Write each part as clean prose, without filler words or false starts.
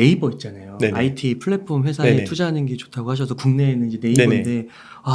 네이버 있잖아요. 네네. IT 플랫폼 회사에 네네. 투자하는 게 좋다고 하셔서 국내에는 이제 네이버인데 네네.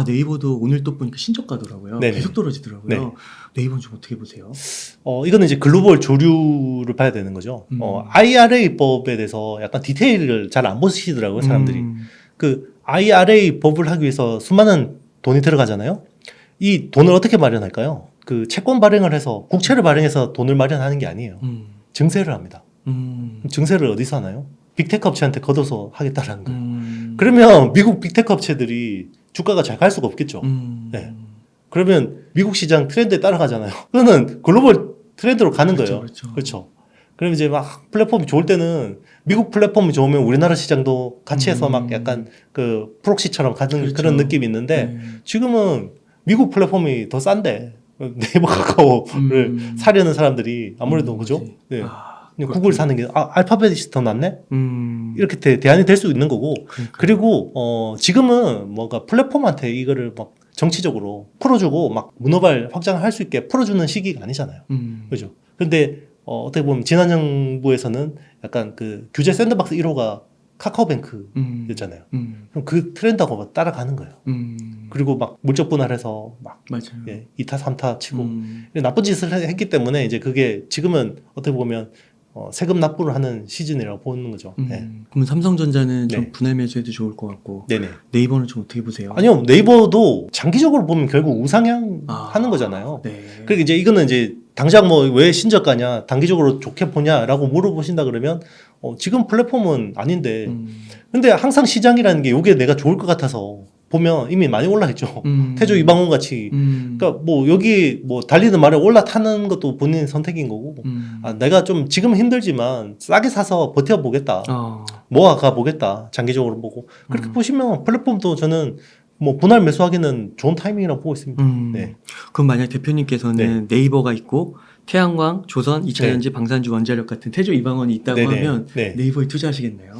네이버도 오늘 또 보니까 신저가더라고요. 네네. 계속 떨어지더라고요. 네. 네이버는 좀 어떻게 보세요? 이거는 이제 글로벌 조류를 봐야 되는 거죠. IRA법에 대해서 약간 디테일을 잘 안 보시더라고요, 사람들이. 그 IRA 법을 하기 위해서 수많은 돈이 들어가잖아요. 이 돈을 어떻게 마련할까요? 그 채권 발행을 해서 국채를 발행해서 돈을 마련하는 게 아니에요. 증세를 합니다. 증세를 어디서 하나요? 빅테크 업체한테 걷어서 하겠다라는 거예요. 그러면 미국 빅테크 업체들이 주가가 잘 갈 수가 없겠죠. 네. 그러면 미국 시장 트렌드에 따라가잖아요. 그거는 글로벌 트렌드로 가는 그렇죠, 거예요. 그렇죠. 그렇죠. 그럼 이제 막 플랫폼이 좋을 때는 미국 플랫폼이 좋으면 우리나라 시장도 같이 해서 막 약간 그 프록시처럼 가는 그렇죠. 그런 느낌이 있는데 네. 지금은 미국 플랫폼이 더 싼데 네이버 카카오를 사려는 사람들이 아무래도 그죠? 그렇지. 네. 그냥 구글 사는 게 알파벳이 더 낫네? 이렇게 대안이 될 수 있는 거고 그러니까요. 그리고 지금은 뭔가 플랫폼한테 이거를 막 정치적으로 풀어주고 막 문어발 확장을 할 수 있게 풀어주는 시기가 아니잖아요. 그죠? 근데 어떻게 보면 지난 정부에서는 약간 그 규제 샌드박스 1호가 카카오뱅크였잖아요. 그럼 그 트렌드하고 따라가는 거예요. 그리고 막 물적 분할해서 막 맞아요. 예, 2타 3타 치고 나쁜 짓을 했기 때문에 이제 그게 지금은 어떻게 보면 세금 납부를 하는 시즌이라고 보는 거죠. 네. 그럼 삼성전자는 좀 네. 분할 매수해도 좋을 것 같고 네네. 네이버는 좀 어떻게 보세요? 아니요, 네이버도 장기적으로 보면 결국 우상향 하는 거잖아요. 네. 그리고 이제 이거는 이제 당장 뭐 왜 신저가냐, 단기적으로 좋게 보냐라고 물어보신다 그러면 지금 플랫폼은 아닌데, 근데 항상 시장이라는 게 이게 내가 좋을 것 같아서 보면 이미 많이 올라있죠. 태조 이방원 같이. 그러니까 뭐 여기 뭐 달리는 말에 올라타는 것도 본인의 선택인 거고, 내가 좀 지금 힘들지만 싸게 사서 버텨보겠다. 모아가 보겠다. 장기적으로 보고. 그렇게 보시면 플랫폼도 저는 뭐 분할 매수하기는 좋은 타이밍이라고 보고 있습니다. 네. 그럼 만약 대표님께서는 네이버가 있고 태양광, 조선, 2차전지, 방산주, 원자력 같은 태조 이방원이 있다고 네네. 하면 네. 네이버에 투자하시겠네요?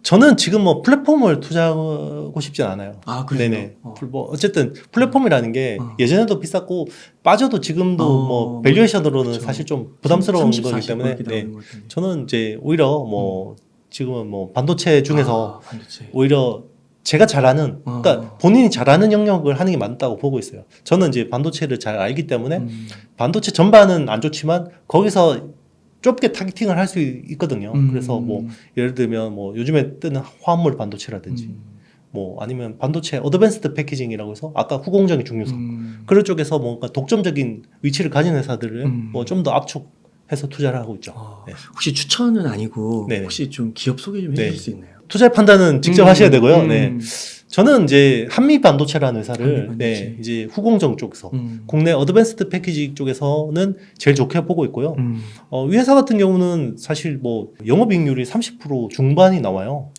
저는 지금 뭐 플랫폼을 투자하고 싶진 않아요. 그래요? 네네. 뭐 어쨌든 플랫폼이라는 게 예전에도 비쌌고 빠져도 지금도 뭐 밸류에이션으로는 그렇죠. 사실 좀 부담스러운 30, 거기 40 때문에 이렇게 나오는 것 같은데. 저는 이제 오히려 뭐 지금은 뭐 반도체 중에서 반도체. 오히려 제가 잘하는 그러니까 본인이 잘하는 영역을 하는 게 맞다고 보고 있어요. 저는 이제 반도체를 잘 알기 때문에 반도체 전반은 안 좋지만 거기서 좁게 타겟팅을 할 수 있거든요. 그래서 뭐 예를 들면 뭐 요즘에 뜨는 화합물 반도체라든지 뭐 아니면 반도체 어드밴스드 패키징이라고 해서 아까 후공정의 중요성 그런 쪽에서 뭔가 독점적인 위치를 가진 회사들을 뭐 좀 더 압축해서 투자를 하고 있죠. 네. 혹시 추천은 아니고 네네. 혹시 좀 기업 소개 좀 해주실 수 있나요? 투자 판단은 직접 하셔야 되고요. 네. 저는 이제 한미 반도체라는 회사를 한미 네, 이제 후공정 쪽에서 국내 어드밴스드 패키지 쪽에서는 제일 좋게 보고 있고요. 이 회사 같은 경우는 사실 뭐 영업이익률이 30% 중반이 나와요.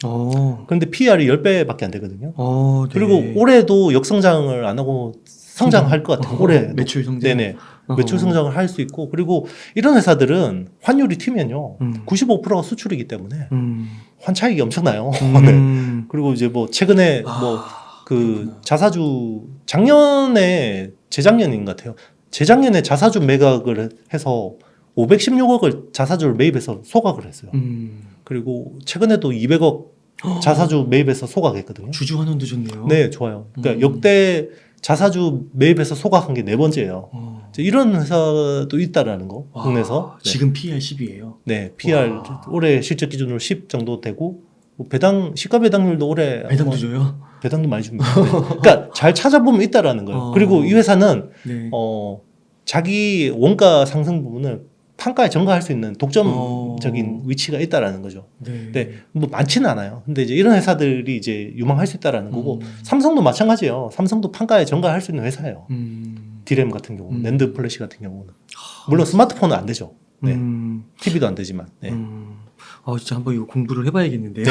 그런데 PR이 10배밖에 안 되거든요. 네. 그리고 올해도 역성장을 안 하고 성장할 것 같아요. 올해 매출 성장. 네네. 매출 성장을 할 수 있고 그리고 이런 회사들은 환율이 튀면요 95%가 수출이기 때문에 환차익이 엄청나요. 네. 그리고 이제 뭐 최근에 뭐 그 자사주 작년에 재작년인 것 같아요. 재작년에 자사주 매각을 해서 516억을 자사주를 매입해서 소각을 했어요. 그리고 최근에도 200억 자사주 매입해서 소각했거든요. 주주 환원도 좋네요. 네, 좋아요. 그러니까 역대 자사주 매입해서 소각한 게 4번째예요. 이런 회사도 있다라는 거 국내에서. 네. 지금 PER 10이에요. 네, PR 올해 실적 기준으로 10 정도 되고 뭐 시가 배당률도 올해 배당도 줘요? 배당도 많이 줍니다. 네. 그러니까 잘 찾아보면 있다라는 거예요. 그리고 이 회사는 네. 자기 원가 상승 부분을 판가에 전가할 수 있는 독점적인 위치가 있다라는 거죠. 네. 뭐 많지는 않아요. 근데 이제 이런 회사들이 이제 유망할 수 있다라는 거고 삼성도 마찬가지예요. 삼성도 판가에 전가할 수 있는 회사예요. 디램 같은 경우, 낸드 플래시 같은 경우는 물론 스마트폰은 안 되죠. 네. TV도 안 되지만. 네. 진짜 한번 이거 공부를 해봐야겠는데요.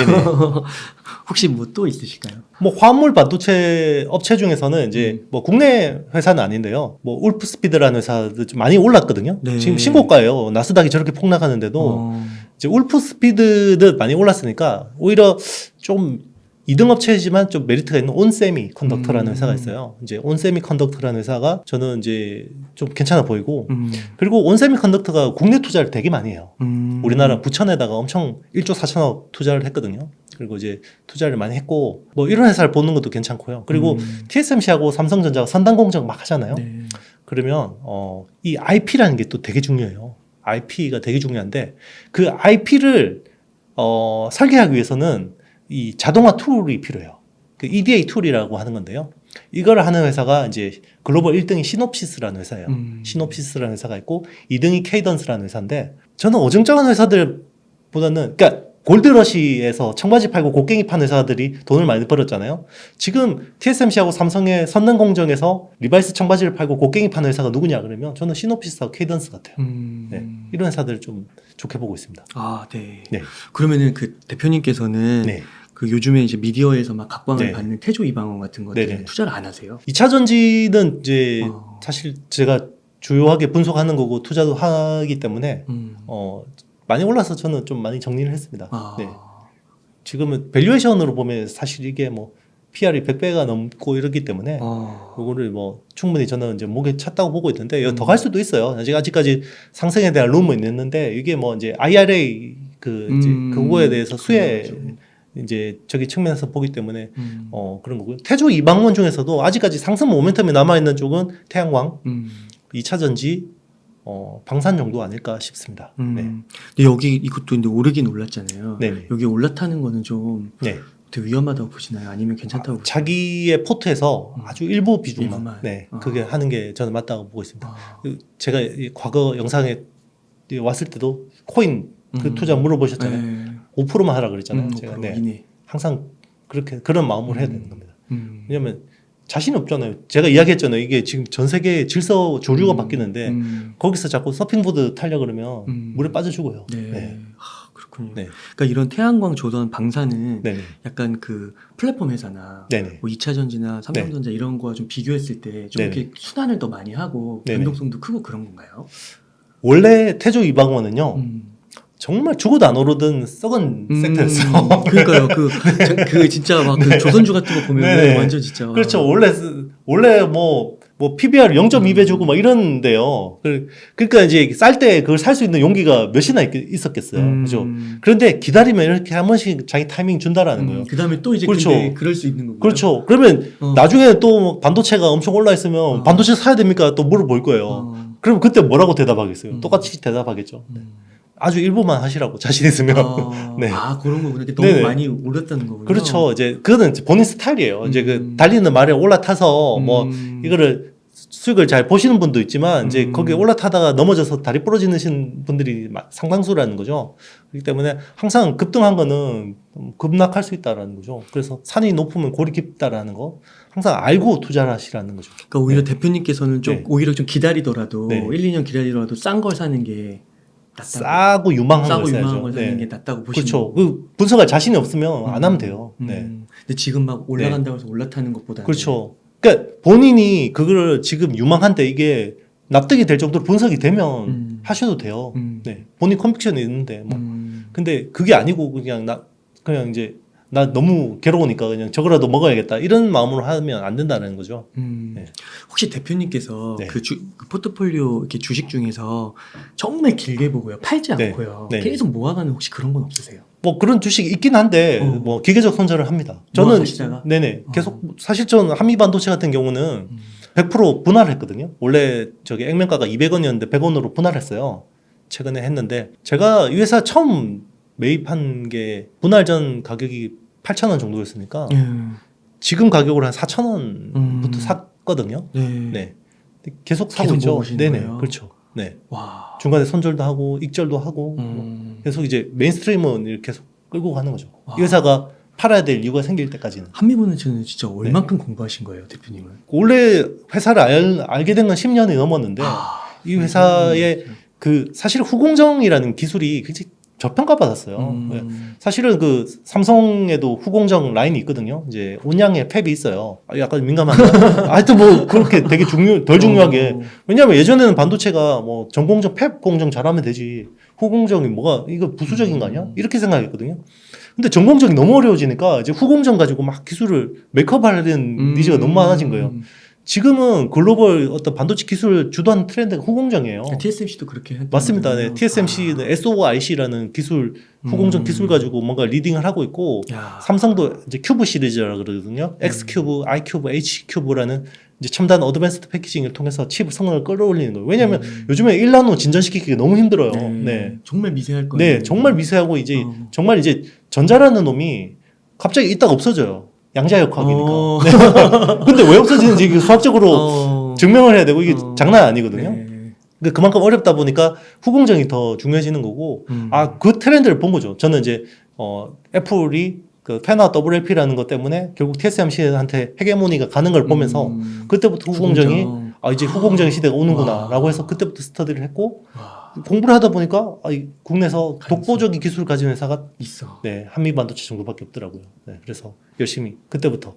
혹시 뭐 또 있으실까요? 뭐 화합물 반도체 업체 중에서는 이제 뭐 국내 회사는 아닌데요. 뭐 울프스피드라는 회사도 좀 많이 올랐거든요. 네. 지금 신고가예요. 나스닥이 저렇게 폭락하는데도 이제 울프스피드도 많이 올랐으니까 오히려 좀 2등 업체이지만 좀 메리트가 있는 온세미 컨덕터라는 회사가 있어요. 이제 온세미 컨덕터라는 회사가 저는 이제 좀 괜찮아 보이고 그리고 온세미 컨덕터가 국내 투자를 되게 많이 해요. 우리나라 부천에다가 엄청 1조 4천억 투자를 했거든요. 그리고 이제 투자를 많이 했고 뭐 이런 회사를 보는 것도 괜찮고요. 그리고 TSMC하고 삼성전자가 선단 공정 막 하잖아요. 네. 그러면 이 IP라는 게 또 되게 중요해요. IP가 되게 중요한데 그 IP를 설계하기 위해서는 이 자동화 툴이 필요해요. 그 EDA 툴이라고 하는 건데요. 이걸 하는 회사가 이제 글로벌 1등이 시놉시스라는 회사예요. 시놉시스라는 회사가 있고 2등이 케이던스라는 회사인데 저는 어정쩡한 회사들보다는 그러니까 골드러시에서 청바지 팔고 곡괭이 파는 회사들이 돈을 많이 벌었잖아요. 지금 TSMC하고 삼성의 선능 공정에서 리바이스 청바지를 팔고 곡괭이 파는 회사가 누구냐 그러면 저는 시놉시스하고 케이던스 같아요. 네, 이런 회사들을 좀 좋게 보고 있습니다. 아, 네. 네. 그러면은 그 대표님께서는 네. 그 요즘에 이제 미디어에서 막 각광을 네. 받는 태조 이방원 같은 것들 네네. 투자를 안 하세요? 2차 전지는 이제 사실 제가 주요하게 분석하는 거고 투자도 하기 때문에 많이 올라서 저는 좀 많이 정리를 했습니다. 네. 지금은 밸류에이션으로 보면 사실 이게 뭐 PR이 100배가 넘고 이러기 때문에 이거를 뭐 충분히 저는 이제 목에 찼다고 보고 있는데 더 갈 수도 있어요. 아직까지 상승에 대한 룸은 있는데 이게 뭐 이제 IRA 이제 그거에 대해서 수혜 이제 저기 측면에서 보기 때문에 그런 거고요. 태조 이방원 중에서도 아직까지 상승 모멘텀이 남아 있는 쪽은 태양광, 2차 전지, 방산 정도 아닐까 싶습니다. 네. 근데 여기 이것도 근데 오르긴 올랐잖아요. 네네. 여기 올라타는 거는 좀 네. 되게 위험하다고 보시나요? 아니면 괜찮다고 보시나요? 자기의 포트에서 아주 일부 비중만 일부만. 네, 그게 하는 게 저는 맞다고 보고 있습니다. 제가 이 과거 영상에 왔을 때도 코인 그 투자 물어보셨잖아요. 네. 5%만 하라 그랬잖아요. 제가 5% 네. 이내. 항상 그런 마음으로 해야 되는 겁니다. 왜냐하면 자신이 없잖아요. 제가 이야기했잖아요. 이게 지금 전 세계 질서 조류가 바뀌는데 거기서 자꾸 서핑보드 타려 그러면 물에 빠져 죽어요. 네. 네. 그렇군요. 네. 그러니까 이런 태양광, 조선, 방사는 네네. 약간 그 플랫폼 회사나 네네. 뭐 2차 전지나 삼성전자 이런 거와 좀 비교했을 때 좀 네네. 이렇게 순환을 더 많이 하고 네네. 변동성도 크고 그런 건가요? 원래 태조 이방원은요. 정말 죽어도 안 오르던 썩은 섹터였어요. 그러니까요. 그 진짜 막 그 조선주 같은 거 보면 네네. 완전 진짜. 그렇죠. 원래 뭐 PBR 0.2배 주고 막 이러는데요. 그러니까 이제 쌀 때 그걸 살 수 있는 용기가 몇이나 있었겠어요. 그죠? 그런데 기다리면 이렇게 한 번씩 자기 타이밍 준다라는 거예요. 그 다음에 또 이제 그렇죠. 근데 그럴 수 있는 거고요. 그렇죠. 그러면 나중에 또 반도체가 엄청 올라 있으면 반도체 사야 됩니까? 또 물어볼 거예요. 그럼 그때 뭐라고 대답하겠어요? 똑같이 대답하겠죠. 아주 일부만 하시라고 자신 있으면. 네. 그런 거구나. 너무 네네. 많이 올랐다는 거군요. 그렇죠. 이제 그거는 이제 본인 스타일이에요. 이제 그 달리는 말에 올라타서 뭐 이거를 수익을 잘 보시는 분도 있지만 이제 거기에 올라타다가 넘어져서 다리 부러지는 분들이 상당수라는 거죠. 그렇기 때문에 항상 급등한 거는 급락할 수 있다라는 거죠. 그래서 산이 높으면 골이 깊다라는 거 항상 알고 투자를 하시라는 거죠. 그러니까 오히려 대표님께서는 좀 네. 오히려 좀 기다리더라도 네. 1, 2년 기다리더라도 싼 걸 사는 게 낫다고. 싸고 유망한 싸고 걸 유망한 사야죠. 걸 사는 게 낫다고 보시는 그렇죠. 거고. 그 분석할 자신이 없으면 안 하면 돼요. 네. 근데 지금 막 올라간다고 해서 올라타는 것보다는 그렇죠. 그러니까 본인이 그걸 지금 유망한데 이게 납득이 될 정도로 분석이 되면 하셔도 돼요. 네. 본인 컨빅션이 있는데 뭐. 근데 그게 아니고 그냥 이제 나 너무 괴로우니까 그냥 저거라도 먹어야겠다 이런 마음으로 하면 안 된다는 거죠. 네. 혹시 대표님께서 네. 그 포트폴리오 이렇게 주식 중에서 정말 길게 보고요, 팔지 네. 않고요, 네. 계속 모아가는 혹시 그런 건 없으세요? 뭐 그런 주식이 있긴 한데 뭐 기계적 손절을 합니다. 저는 모아가시다가? 네네 계속 사실 저는 한미반도체 같은 경우는 100% 분할했거든요. 원래 저기 액면가가 200원이었는데 100원으로 분할했어요. 최근에 했는데 제가 이 회사 처음 매입한 게 분할 전 가격이 8,000원 정도였으니까 지금 가격으로 한 4,000원부터 샀거든요. 네. 계속 사고 계속 있죠. 모으시는 네네 거예요? 그렇죠. 네. 와. 중간에 손절도 하고 익절도 하고 계속 이제 메인스트림은 이렇게 계속 끌고 가는 거죠. 와. 이 회사가 팔아야 될 이유가 생길 때까지는. 한미보는 진짜 얼만큼 공부하신 거예요, 대표님은? 원래 회사를 알게 된 건 10년이 넘었는데 이 회사의 그 사실 후공정이라는 기술이 굉장히 저평가받았어요. 네. 사실은 그 삼성에도 후공정 라인이 있거든요. 이제 온양에 팹이 있어요. 약간 민감한가? 하여튼 뭐 그렇게 되게 덜 중요하게. 왜냐하면 예전에는 반도체가 뭐 전공정, 팹 공정 잘하면 되지. 후공정이 뭐가 이거 부수적인 거 아니야? 이렇게 생각했거든요. 근데 전공정이 너무 어려워지니까 이제 후공정 가지고 막 기술을 메이크업하려는 니즈가 너무 많아진 거예요. 지금은 글로벌 어떤 반도체 기술 주도하는 트렌드가 후공정이에요. TSMC도 그렇게 했던 맞습니다. 거잖아요. 네. TSMC는 SOIC라는 기술 후공정 기술 가지고 뭔가 리딩을 하고 있고 야. 삼성도 이제 큐브 시리즈라고 그러거든요. X 큐브, I 큐브, H 큐브라는 이제 첨단 어드밴스드 패키징을 통해서 칩 성능을 끌어올리는 거예요. 왜냐하면 요즘에 1나노 진전시키기가 너무 힘들어요. 네. 정말 미세할 거예요. 네, 정말 미세하고 이제 정말 이제 전자라는 놈이 갑자기 있다가 없어져요. 양자역학이니까. 네. 근데 왜 없어지는지 이게 수학적으로 증명을 해야 되고 이게 장난 아니거든요. 네. 그만큼 어렵다 보니까 후공정이 더 중요해지는 거고, 그 트렌드를 본 거죠. 저는 이제 애플이 그 페나 WLP라는 것 때문에 결국 TSMC한테 헤게모니가 가는 걸 보면서 그때부터 후공정이 이제 후공정 시대가 오는구나라고 해서 그때부터 스터디를 했고 공부를 하다 보니까 국내에서 독보적인 기술을 가진 회사가 있어. 네, 한미반도체 정도밖에 없더라고요. 네, 그래서 열심히 그때부터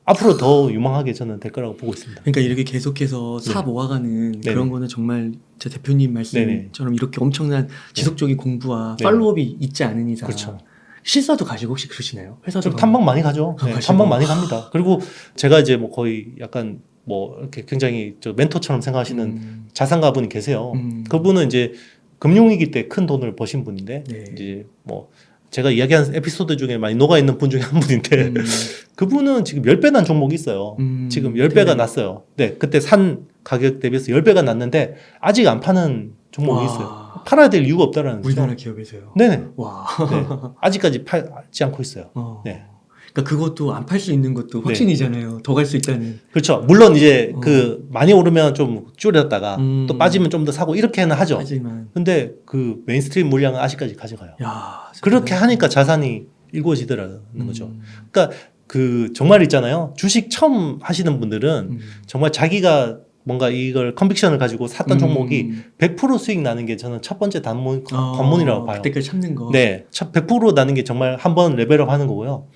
앞으로 더 유망하게 저는 될 거라고 보고 있습니다. 그러니까 이렇게 계속해서 사 모아가는 네네. 그런 거는 정말 제 대표님 말씀처럼 이렇게 엄청난 지속적인 공부와 네네. 팔로업이 있지 않은 이상 그렇죠. 실사도 가지고 혹시 그러시나요? 회사도 좀 탐방 많이 가죠. 네, 가시고. 탐방 많이 갑니다. 그리고 제가 이제 뭐 거의 약간 뭐 이렇게 굉장히 저 멘토처럼 생각하시는 자산가분이 계세요. 그분은 이제 금융위기 때 큰 돈을 버신 분인데 네. 이제 뭐 제가 이야기한 에피소드 중에 많이 녹아 있는 분 중에 한 분인데 그분은 지금 10배 난 종목이 있어요. 지금 10배가 났어요. 네, 그때 산 가격 대비해서 10배가 났는데 아직 안 파는 종목이 있어요. 팔아야 될 이유가 없다라는 거죠. 우리나라 기업에서요. 네네. 와. 네. 아직까지 팔지 않고 있어요. 네. 그러니까 그것도 안 팔 수 있는 것도 확신이잖아요. 더 갈 수 있다는. 그렇죠. 물론 이제 그 많이 오르면 좀 줄였다가 또 빠지면 좀 더 사고 이렇게는 하죠. 하지만 근데 그 메인스트림 물량은 아직까지 가져가요. 야, 그렇게 하니까 자산이 일구어지더라는 거죠. 그러니까 그 정말 있잖아요. 주식 처음 하시는 분들은 정말 자기가 뭔가 이걸 컨빅션을 가지고 샀던 종목이 100% 수익 나는 게 저는 첫 번째 관문이라고 봐요. 그때까지 참는 거. 네, 100% 나는 게 정말 한 번 레벨업 하는 거고요.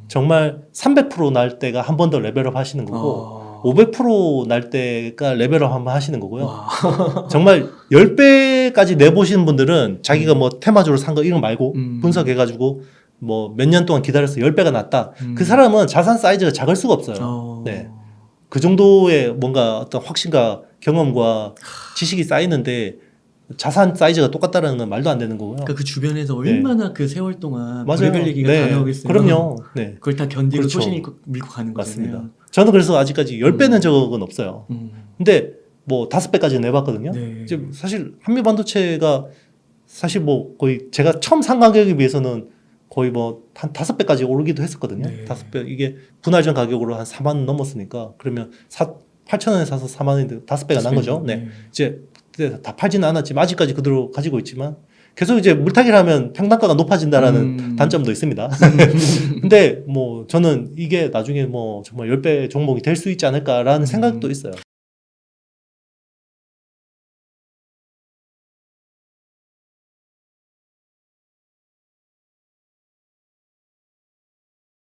정말 300% 날 때가 한 번 더 레벨업 하시는 거고 500% 날 때가 레벨업 한번 하시는 거고요. 정말 10배까지 내보시는 분들은 자기가 뭐 테마주로 산 거 이런 거 말고 분석해가지고 뭐 몇 년 동안 기다려서 10배가 났다. 그 사람은 자산 사이즈가 작을 수가 없어요. 네. 그 정도의 뭔가 어떤 확신과 경험과 지식이 쌓이는데 자산 사이즈가 똑같다라는 건 말도 안 되는 거고요. 그러니까 그 주변에서 얼마나 그 세월 동안 맞아요. 별의별 얘기가 다 나오겠어요. 그럼요. 네. 그걸 다 견디고 그렇죠. 소신 밀고 가는 거잖아요. 맞습니다. 저는 그래서 아직까지 10배는 적은 없어요. 근데 뭐 5배까지 내봤거든요. 네. 이제 사실 한미반도체가 사실 뭐 거의 제가 처음 산 가격에 비해서는 거의 뭐 한 5배까지 오르기도 했었거든요. 네. 5배. 이게 분할 전 가격으로 한 4만 원 넘었으니까 그러면 8,000원에 사서 4만 원인데 5배가 난 거죠. 네. 이제 다 팔지는 않았지만 아직까지 그대로 가지고 있지만 계속 이제 물타기를 하면 평단가가 높아진다라는 단점도 있습니다. 근데 뭐 저는 이게 나중에 뭐 정말 10배 종목이 될 수 있지 않을까라는 생각도 있어요.